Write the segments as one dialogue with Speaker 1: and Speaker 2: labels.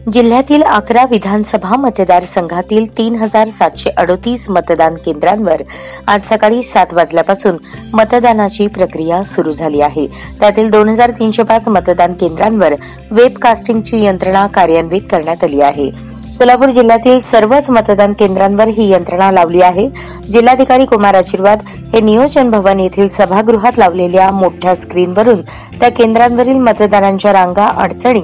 Speaker 1: जिल्ह्यातील 11 विधानसभा मतदारसंघातील 3738 मतदान केंद्रांवर आज सकाळी 7 वाजल्यापासून मतदानाची प्रक्रिया सुरू झाली आहे। त्यातील 2305 मतदान केंद्रांवर वेबकास्टिंगची यंत्रणा कार्यान्वित करण्यात आली आहे। सोलापूर जिल्ह्यातील सर्वच मतदान केंद्रांवर ही यंत्रणा लावली आहे। जिल्हाधिकारी कुमार आशीर्वाद हे नियोजन भवन येथील सभागृहात लावलेल्या मोठ्या स्क्रीनवरून त्या केंद्रांवरील मतदारांच्या रांगा, अडचणी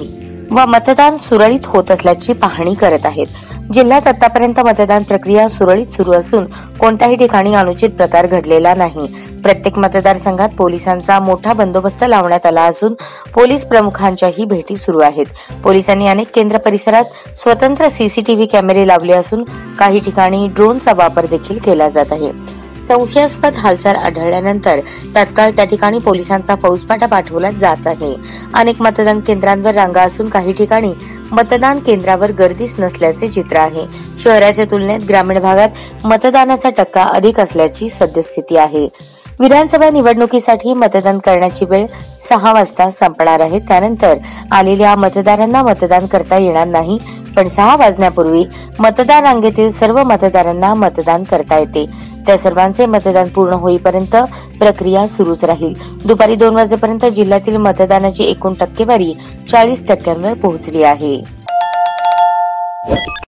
Speaker 1: व मतदान सुरळीत होत असल्याची पाहणी करत आहेत। जिल्ह्यात आतापर्यंत मतदान प्रक्रिया सुरळीत सुरू असून कोणत्याही ठिकाणी अनुचित प्रकार घडलेला नाही। प्रत्येक मतदारसंघात पोलिसांचा मोठा बंदोबस्त लावण्यात आला असून पोलीस प्रमुखांच्याही भेटी सुरू आहेत। पोलिसांनी अनेक केंद्र परिसरात स्वतंत्र सीसीटीव्ही कॅमेरे लावले असून काही ठिकाणी ड्रोनचा वापर देखील केला जात आहे। संशयास्पद हालचाल आढळल्यानंतर तात्काळ त्या ठिकाणी पोलिसांचा फौजफाटा पाठवला जात आहे। अनेक मतदान केंद्रांवर रांगा असून काही ठिकाणी मतदान केंद्रावर गर्दीच नसल्याचे चित्र आहे। शहराच्या तुलनेत ग्रामीण भागात मतदानाचा टक्का अधिक असल्याची सद्यस्थिती आहे। विधानसभा निवडणुकीसाठी मतदान करण्याची वेळ 6 वाजता संपणार आहे। त्यानंतर आलेल्या मतदारांना मतदान करता येणार नाही, पण 6 वाजण्यापूर्वी मतदार रांगेतील सर्व मतदारांना मतदान करता येते। त्या सर्वांचे मतदान पूर्ण होईपर्यंत प्रक्रिया सुरूच राहील। दुपारी 2 वाजेपर्यंत जिल्ह्यातील मतदानाची एकूण टक्केवारी 40% पोहोचली आहे।